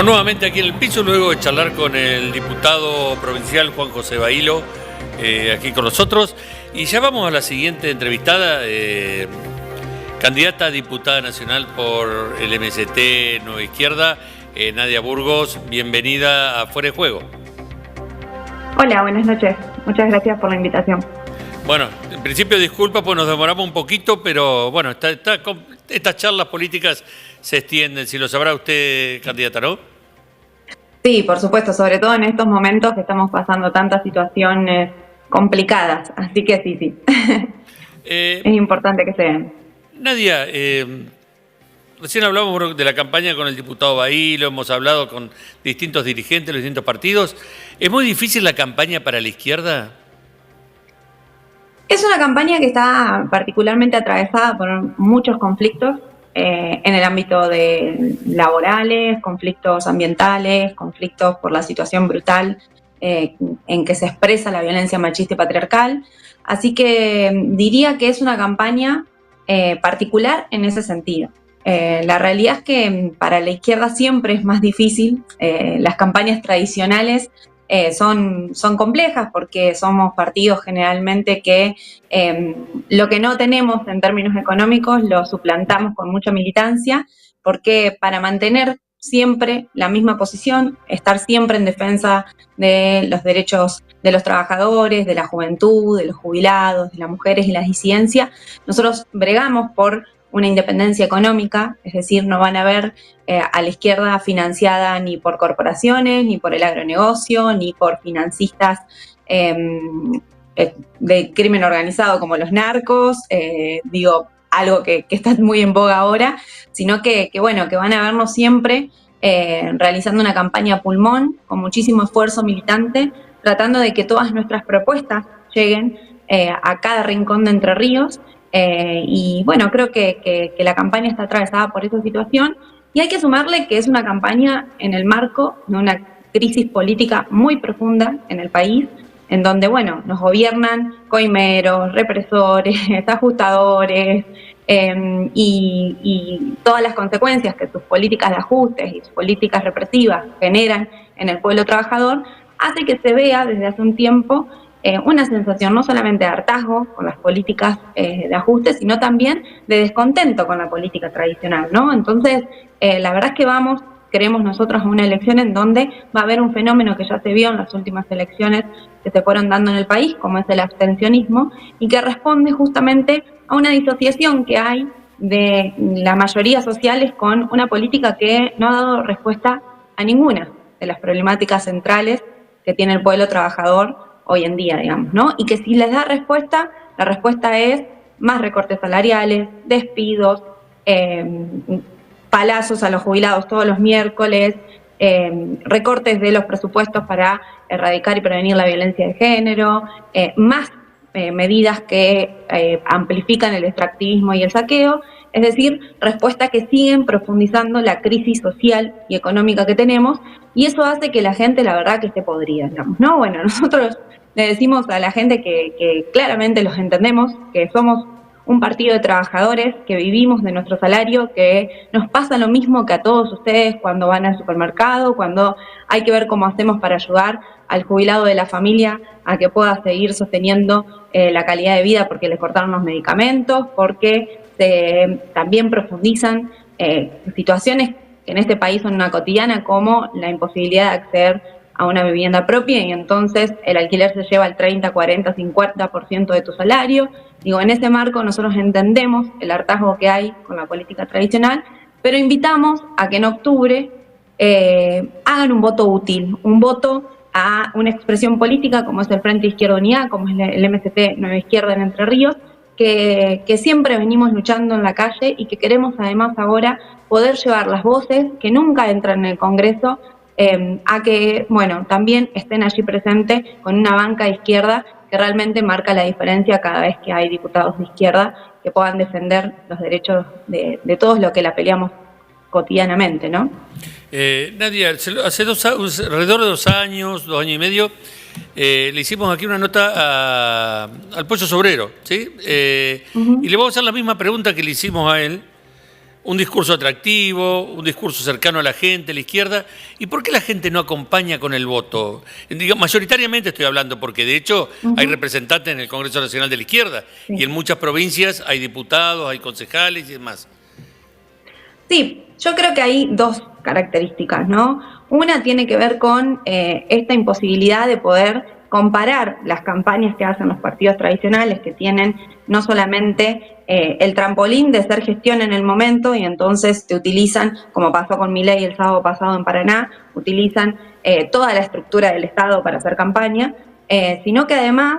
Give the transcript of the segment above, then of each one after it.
Bueno, nuevamente aquí en el piso, luego de charlar con el diputado provincial Juan José Bailo, aquí con nosotros. Y ya vamos a la siguiente entrevistada, candidata a diputada nacional por el MST Nueva Izquierda, Nadia Burgos. Bienvenida a Fuera de Juego. Hola, buenas noches. Muchas gracias por la invitación. Bueno, en principio disculpa, pues nos demoramos un poquito, pero bueno, estas charlas políticas se extienden, si lo sabrá usted, candidata, ¿no? Sí, por supuesto, sobre todo en estos momentos que estamos pasando tantas situaciones complicadas, así que sí. Es importante que se den. Nadia, recién hablamos de la campaña con el diputado Bailo, hemos hablado con distintos dirigentes de los distintos partidos. ¿Es muy difícil la campaña para la izquierda? Es una campaña que está particularmente atravesada por muchos conflictos en el ámbito de laborales, conflictos ambientales, conflictos por la situación brutal en que se expresa la violencia machista y patriarcal. Así que diría que es una campaña particular en ese sentido. La realidad es que para la izquierda siempre es más difícil. Las campañas tradicionales son complejas porque somos partidos generalmente que lo que no tenemos en términos económicos lo suplantamos con mucha militancia, porque para mantener siempre la misma posición, estar siempre en defensa de los derechos de los trabajadores, de la juventud, de los jubilados, de las mujeres y las disidencias, nosotros bregamos por una independencia económica, es decir, no van a ver a la izquierda financiada ni por corporaciones, ni por el agronegocio, ni por financistas de crimen organizado como los narcos, algo que está muy en boga ahora, sino que van a vernos siempre realizando una campaña a pulmón, con muchísimo esfuerzo militante, tratando de que todas nuestras propuestas lleguen a cada rincón de Entre Ríos. Y bueno, creo que la campaña está atravesada por esa situación y hay que sumarle que es una campaña en el marco de una crisis política muy profunda en el país, en donde, bueno, nos gobiernan coimeros, represores, ajustadores, y todas las consecuencias que sus políticas de ajustes y sus políticas represivas generan en el pueblo trabajador, hace que se vea desde hace un tiempo una sensación no solamente de hartazgo con las políticas de ajuste, sino también de descontento con la política tradicional, ¿no? Entonces, la verdad es que creemos nosotros, a una elección en donde va a haber un fenómeno que ya se vio en las últimas elecciones que se fueron dando en el país, como es el abstencionismo, y que responde justamente a una disociación que hay de la mayoría sociales con una política que no ha dado respuesta a ninguna de las problemáticas centrales que tiene el pueblo trabajador hoy en día, digamos, ¿no? Y que si les da respuesta, la respuesta es más recortes salariales, despidos, palazos a los jubilados todos los miércoles, recortes de los presupuestos para erradicar y prevenir la violencia de género, más medidas que amplifican el extractivismo y el saqueo, es decir, respuestas que siguen profundizando la crisis social y económica que tenemos, y eso hace que la gente, la verdad, que esté podrida, digamos, ¿no? Bueno, nosotros le decimos a la gente que claramente los entendemos, que somos un partido de trabajadores, que vivimos de nuestro salario, que nos pasa lo mismo que a todos ustedes cuando van al supermercado, cuando hay que ver cómo hacemos para ayudar al jubilado de la familia a que pueda seguir sosteniendo la calidad de vida porque le cortaron los medicamentos, porque también profundizan situaciones que en este país son una cotidiana, como la imposibilidad de acceder a una vivienda propia, y entonces el alquiler se lleva el 30, 40, 50% de tu salario. Digo, en ese marco nosotros entendemos el hartazgo que hay con la política tradicional, pero invitamos a que en octubre hagan un voto útil, un voto a una expresión política como es el Frente Izquierda Unidad, como es el MST Nueva Izquierda en Entre Ríos, que siempre venimos luchando en la calle y que queremos además ahora poder llevar las voces que nunca entran en el Congreso a que, bueno, también estén allí presentes con una banca de izquierda que realmente marca la diferencia cada vez que hay diputados de izquierda que puedan defender los derechos de todos los que la peleamos cotidianamente, ¿no? Nadia, hace alrededor de 2 años, 2 años y medio, le hicimos aquí una nota al Pollo Sobrero, ¿sí? Y le vamos a hacer la misma pregunta que le hicimos a él. un discurso atractivo, un discurso cercano a la gente, a la izquierda. ¿Y por qué la gente no acompaña con el voto? Digo, mayoritariamente estoy hablando, porque de hecho hay representantes en el Congreso Nacional de la Izquierda, y en muchas provincias hay diputados, hay concejales y demás. Sí, yo creo que hay dos características, ¿no? Una tiene que ver con esta imposibilidad de poder comparar las campañas que hacen los partidos tradicionales, que tienen no solamente el trampolín de ser gestión en el momento, y entonces te utilizan, como pasó con Milei el sábado pasado en Paraná, utilizan toda la estructura del Estado para hacer campaña, sino que además,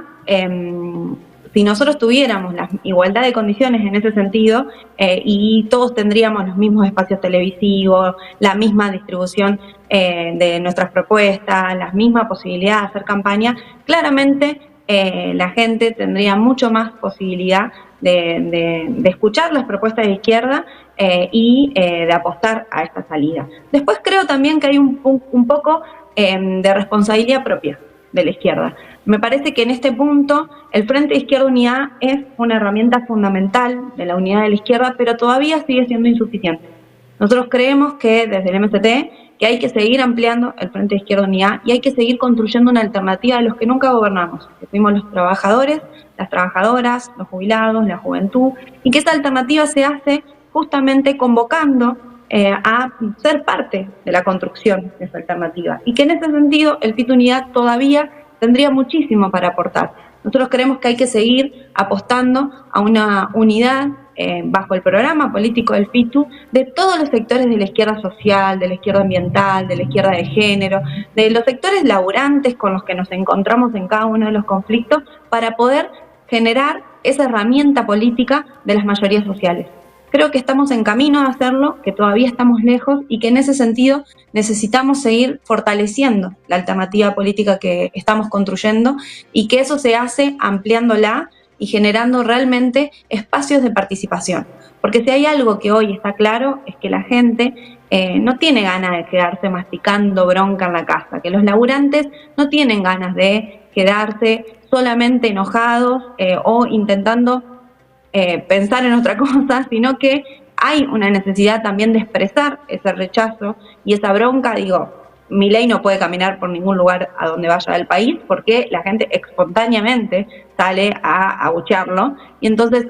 si nosotros tuviéramos la igualdad de condiciones en ese sentido, y todos tendríamos los mismos espacios televisivos, la misma distribución de nuestras propuestas, la misma posibilidad de hacer campaña, claramente la gente tendría mucho más posibilidad de escuchar las propuestas de izquierda y de apostar a esta salida. Después creo también que hay un poco de responsabilidad propia de la izquierda. Me parece que en este punto el Frente de Izquierda Unida es una herramienta fundamental de la unidad de la izquierda, pero todavía sigue siendo insuficiente. Nosotros creemos que desde el MST que hay que seguir ampliando el Frente de Izquierda Unida y hay que seguir construyendo una alternativa a los que nunca gobernamos, que fuimos los trabajadores, las trabajadoras, los jubilados, la juventud, y que esa alternativa se hace justamente convocando a ser parte de la construcción de esa alternativa. Y que en ese sentido el FIT Unidad todavía tendría muchísimo para aportar. Nosotros creemos que hay que seguir apostando a una unidad bajo el programa político del FITU de todos los sectores de la izquierda social, de la izquierda ambiental, de la izquierda de género, de los sectores laburantes con los que nos encontramos en cada uno de los conflictos, para poder generar esa herramienta política de las mayorías sociales. Creo que estamos en camino a hacerlo, que todavía estamos lejos y que en ese sentido necesitamos seguir fortaleciendo la alternativa política que estamos construyendo, y que eso se hace ampliándola y generando realmente espacios de participación. Porque si hay algo que hoy está claro es que la gente no tiene ganas de quedarse masticando bronca en la casa, que los laburantes no tienen ganas de quedarse solamente enojados o intentando pensar en otra cosa, sino que hay una necesidad también de expresar ese rechazo y esa bronca. Digo, Milei no puede caminar por ningún lugar a donde vaya del país porque la gente espontáneamente sale a abuchearlo, y entonces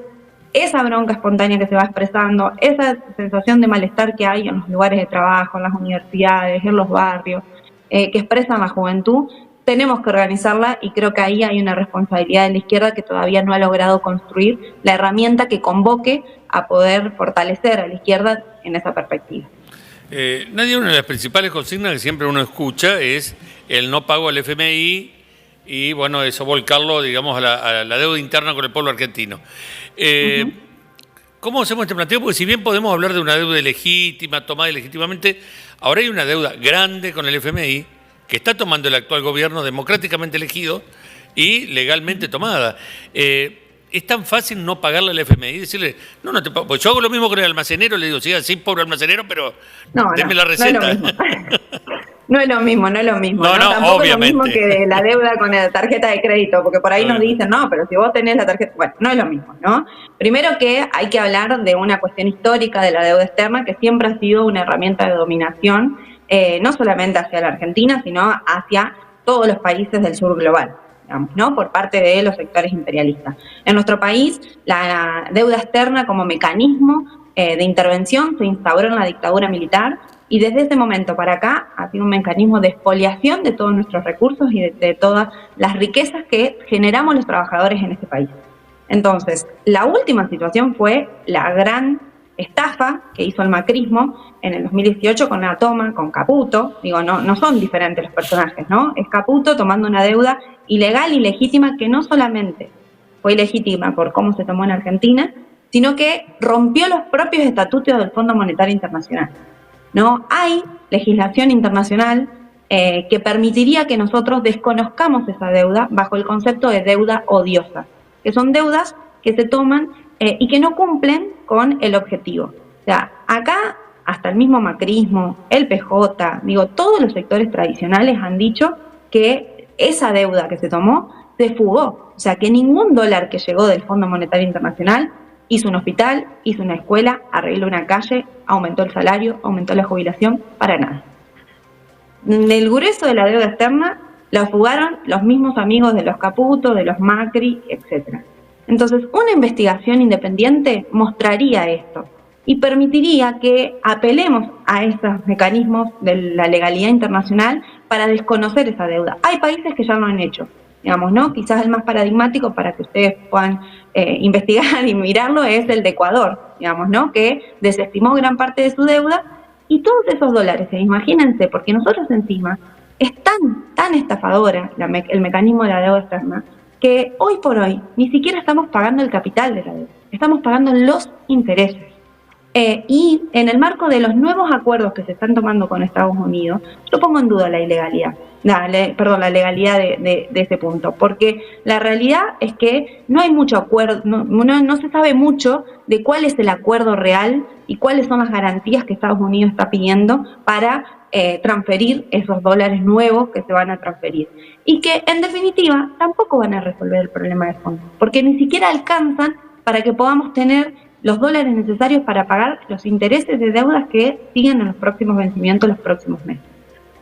esa bronca espontánea que se va expresando, esa sensación de malestar que hay en los lugares de trabajo, en las universidades, en los barrios, que expresan la juventud, tenemos que organizarla, y creo que ahí hay una responsabilidad de la izquierda que todavía no ha logrado construir la herramienta que convoque a poder fortalecer a la izquierda en esa perspectiva. Nadia, una de las principales consignas que siempre uno escucha es el no pago al FMI y, bueno, eso volcarlo, digamos, a la deuda interna con el pueblo argentino. ¿Cómo hacemos este planteo? Porque si bien podemos hablar de una deuda ilegítima, tomada ilegítimamente, ahora hay una deuda grande con el FMI que está tomando el actual gobierno democráticamente elegido y legalmente tomada. Es tan fácil no pagarle al FMI y decirle, no te pago. Pues yo hago lo mismo con el almacenero, le digo, sí, pobre almacenero, pero deme la receta. No es lo mismo. No, tampoco obviamente. Es lo mismo que la deuda con la tarjeta de crédito, porque por ahí nos dicen, no, pero si vos tenés la tarjeta, bueno, no es lo mismo, ¿no? Primero que hay que hablar de una cuestión histórica de la deuda externa, que siempre ha sido una herramienta de dominación, no solamente hacia la Argentina, sino hacia todos los países del sur global, digamos, ¿no? Por parte de los sectores imperialistas. En nuestro país, la deuda externa como mecanismo de intervención se instauró en la dictadura militar, y desde ese momento para acá ha sido un mecanismo de expoliación de todos nuestros recursos y de todas las riquezas que generamos los trabajadores en este país. Entonces, la última situación fue la gran estafa que hizo el macrismo en el 2018 con la toma, con Caputo. Digo, no son diferentes los personajes, ¿no? Es Caputo tomando una deuda ilegal y legítima, que no solamente fue ilegítima por cómo se tomó en Argentina, sino que rompió los propios estatutos del Fondo Monetario Internacional. No hay legislación internacional que permitiría que nosotros desconozcamos esa deuda bajo el concepto de deuda odiosa, que son deudas que se toman y que no cumplen con el objetivo. O sea, acá hasta el mismo macrismo, el PJ, digo, todos los sectores tradicionales han dicho que esa deuda que se tomó se fugó. O sea, que ningún dólar que llegó del Fondo Monetario Internacional hizo un hospital, hizo una escuela, arregló una calle, aumentó el salario, aumentó la jubilación, para nada. El grueso de la deuda externa la fugaron los mismos amigos de los Caputo, de los Macri, etc. Entonces, una investigación independiente mostraría esto y permitiría que apelemos a esos mecanismos de la legalidad internacional para desconocer esa deuda. Hay países que ya lo han hecho, digamos, ¿no? Quizás el más paradigmático para que ustedes puedan investigar y mirarlo es el de Ecuador, digamos, ¿no? Que desestimó gran parte de su deuda y todos esos dólares, imagínense, porque nosotros encima es tan estafadora el mecanismo de la deuda externa que hoy por hoy ni siquiera estamos pagando el capital de la deuda, estamos pagando los intereses. Y en el marco de los nuevos acuerdos que se están tomando con Estados Unidos, yo pongo en duda la legalidad de ese punto, porque la realidad es que no hay mucho acuerdo, no se sabe mucho de cuál es el acuerdo real y cuáles son las garantías que Estados Unidos está pidiendo para transferir esos dólares nuevos que se van a transferir. Y que, en definitiva, tampoco van a resolver el problema de fondo, porque ni siquiera alcanzan para que podamos tener los dólares necesarios para pagar los intereses de deudas que siguen en los próximos vencimientos, los próximos meses.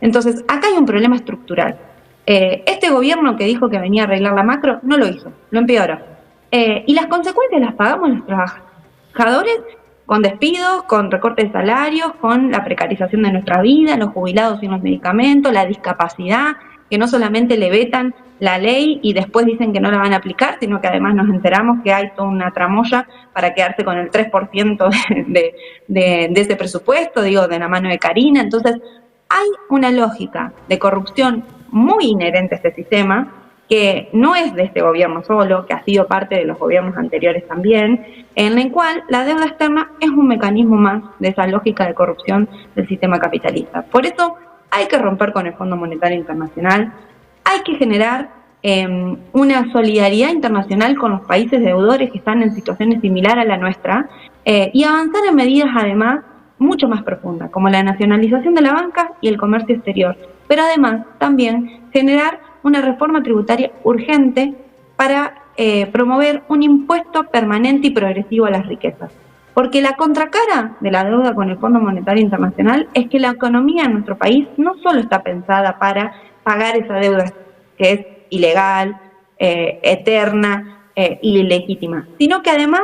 Entonces, acá hay un problema estructural. Este gobierno que dijo que venía a arreglar la macro, no lo hizo, lo empeoró. Y las consecuencias las pagamos los trabajadores con despidos, con recortes de salarios, con la precarización de nuestra vida, los jubilados sin los medicamentos, la discapacidad, que no solamente le vetan la ley y después dicen que no la van a aplicar, sino que además nos enteramos que hay toda una tramoya para quedarse con el 3% de ese presupuesto, digo, de la mano de Karina. Entonces, hay una lógica de corrupción muy inherente a este sistema, que no es de este gobierno solo, que ha sido parte de los gobiernos anteriores también, en el cual la deuda externa es un mecanismo más de esa lógica de corrupción del sistema capitalista. Por eso hay que romper con el Fondo Monetario Internacional, hay que generar una solidaridad internacional con los países deudores que están en situaciones similares a la nuestra y avanzar en medidas además mucho más profundas, como la nacionalización de la banca y el comercio exterior, pero además también generar una reforma tributaria urgente para promover un impuesto permanente y progresivo a las riquezas. Porque la contracara de la deuda con el Fondo Monetario Internacional es que la economía en nuestro país no solo está pensada para pagar esa deuda que es ilegal, eterna y ilegítima, sino que además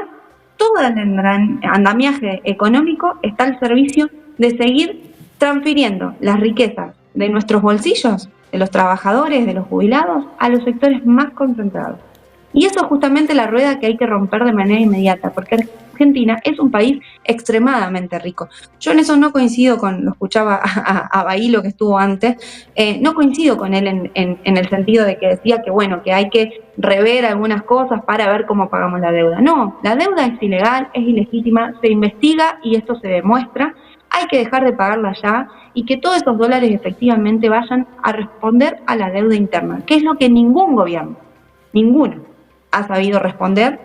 todo el andamiaje económico está al servicio de seguir transfiriendo las riquezas de nuestros bolsillos, de los trabajadores, de los jubilados, a los sectores más concentrados. Y eso es justamente la rueda que hay que romper de manera inmediata, porque Argentina es un país extremadamente rico. Yo en eso no coincido lo escuchaba a Bailo que estuvo antes, no coincido con él en el sentido de que decía que bueno, que hay que rever algunas cosas para ver cómo pagamos la deuda. No, la deuda es ilegal, es ilegítima, se investiga y esto se demuestra. Hay que dejar de pagarla ya y que todos esos dólares efectivamente vayan a responder a la deuda interna, que es lo que ningún gobierno, ninguno, ha sabido responder,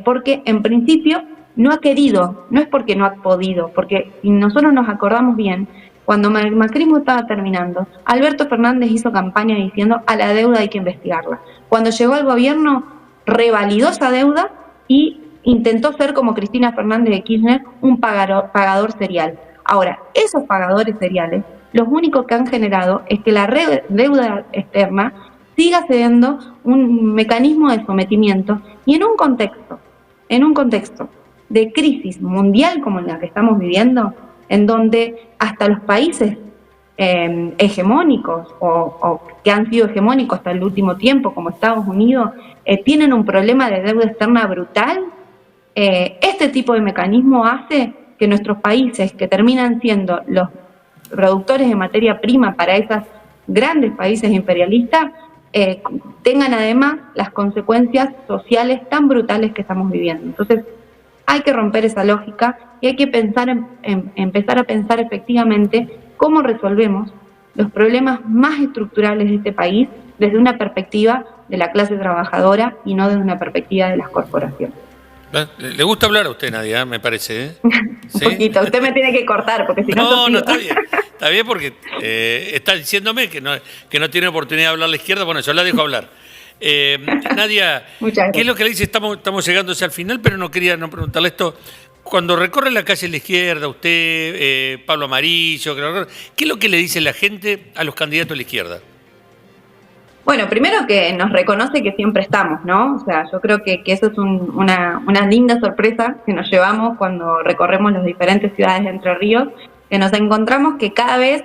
porque en principio no ha querido, no es porque no ha podido, porque si nosotros nos acordamos bien, cuando el macrismo estaba terminando, Alberto Fernández hizo campaña diciendo a la deuda hay que investigarla. Cuando llegó al gobierno, revalidó esa deuda y intentó ser como Cristina Fernández de Kirchner, un pagador serial. Ahora, esos pagadores seriales, los únicos que han generado es que la deuda externa siga siendo un mecanismo de sometimiento y en un contexto de crisis mundial como la que estamos viviendo, en donde hasta los países hegemónicos o que han sido hegemónicos hasta el último tiempo, como Estados Unidos, tienen un problema de deuda externa brutal, este tipo de mecanismo hace que nuestros países, que terminan siendo los productores de materia prima para esos grandes países imperialistas, tengan además las consecuencias sociales tan brutales que estamos viviendo. Entonces, hay que romper esa lógica y hay que empezar a pensar efectivamente cómo resolvemos los problemas más estructurales de este país desde una perspectiva de la clase trabajadora y no desde una perspectiva de las corporaciones. Le gusta hablar a usted, Nadia, me parece, ¿eh? Un poquito, usted me tiene que cortar, porque si no... No, está bien porque está diciéndome que no tiene oportunidad de hablar a la izquierda, bueno, yo la dejo hablar. Nadia, ¿qué es lo que le dice? Estamos llegando al final, pero no quería no preguntarle esto. Cuando recorre la calle a la izquierda, usted, Pablo Amarillo, ¿qué es lo que le dice la gente a los candidatos a la izquierda? Bueno, primero que nos reconoce que siempre estamos, ¿no? O sea, yo creo que eso es una linda sorpresa que nos llevamos cuando recorremos las diferentes ciudades de Entre Ríos, que nos encontramos que cada vez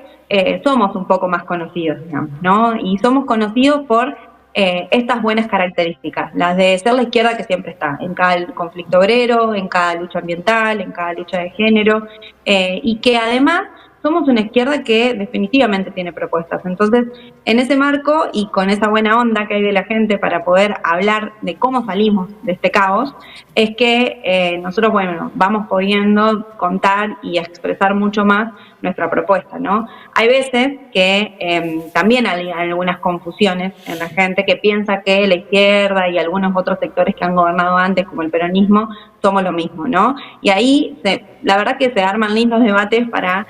somos un poco más conocidos, digamos, ¿no? Y somos conocidos por estas buenas características, las de ser la izquierda que siempre está, en cada conflicto obrero, en cada lucha ambiental, en cada lucha de género, y que además somos una izquierda que definitivamente tiene propuestas. Entonces, en ese marco y con esa buena onda que hay de la gente para poder hablar de cómo salimos de este caos, es que nosotros, bueno, vamos pudiendo contar y expresar mucho más nuestra propuesta, ¿no? Hay veces que también hay algunas confusiones en la gente que piensa que la izquierda y algunos otros sectores que han gobernado antes, como el peronismo, somos lo mismo, ¿no? Y ahí, la verdad que se arman lindos debates para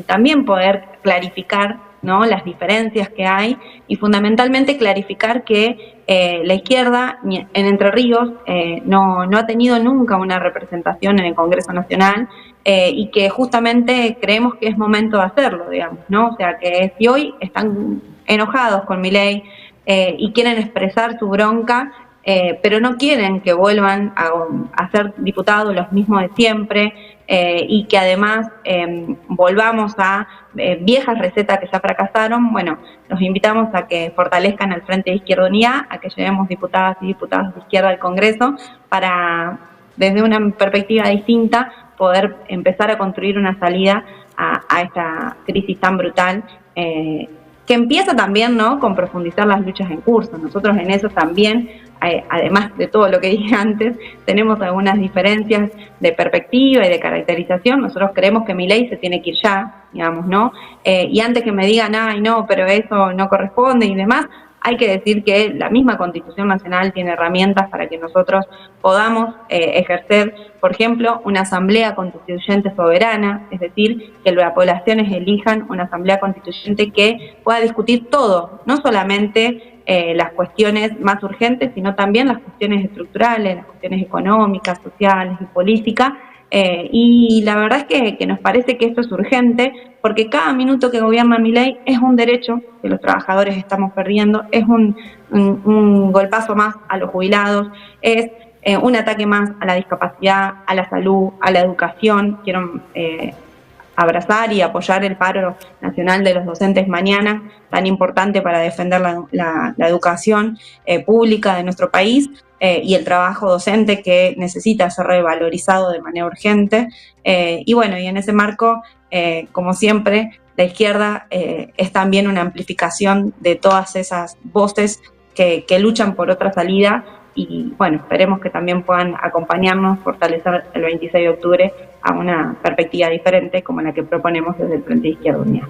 también poder clarificar, ¿no?, las diferencias que hay y fundamentalmente clarificar que la izquierda en Entre Ríos no ha tenido nunca una representación en el Congreso Nacional y que justamente creemos que es momento de hacerlo, digamos, ¿no? O sea, que si hoy están enojados con Milei y quieren expresar su bronca, pero no quieren que vuelvan a ser diputados los mismos de siempre y que además volvamos a viejas recetas que ya fracasaron. Bueno, los invitamos a que fortalezcan al Frente de Izquierda Unida, a que llevemos diputadas y diputados de izquierda al Congreso para, desde una perspectiva distinta, poder empezar a construir una salida a esta crisis tan brutal que empieza también, ¿no?, con profundizar las luchas en curso. Nosotros en eso también, además de todo lo que dije antes, tenemos algunas diferencias de perspectiva y de caracterización. Nosotros creemos que Milei se tiene que ir ya, digamos, ¿no? Y antes que me digan, ay, no, pero eso no corresponde y demás, hay que decir que la misma Constitución Nacional tiene herramientas para que nosotros podamos ejercer, por ejemplo, una asamblea constituyente soberana, es decir, que las poblaciones elijan una asamblea constituyente que pueda discutir todo, no solamente las cuestiones más urgentes, sino también las cuestiones estructurales, las cuestiones económicas, sociales y políticas. Y la verdad es que nos parece que esto es urgente porque cada minuto que gobierna Milei es un derecho que los trabajadores estamos perdiendo, es un golpazo más a los jubilados, es un ataque más a la discapacidad, a la salud, a la educación. Quiero abrazar y apoyar el paro nacional de los docentes mañana, tan importante para defender la educación pública de nuestro país y el trabajo docente que necesita ser revalorizado de manera urgente. Y bueno, y en ese marco, como siempre, la izquierda es también una amplificación de todas esas voces que luchan por otra salida. Y bueno, esperemos que también puedan acompañarnos, fortalecer el 26 de octubre a una perspectiva diferente como la que proponemos desde el Frente de Izquierda Unida.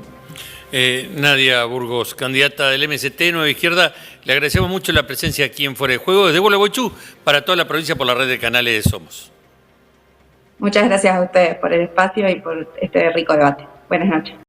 Nadia Burgos, candidata del MST Nueva Izquierda, le agradecemos mucho la presencia aquí en Fuera de Juego desde Gualeguaychú para toda la provincia por la red de canales de Somos. Muchas gracias a ustedes por el espacio y por este rico debate. Buenas noches.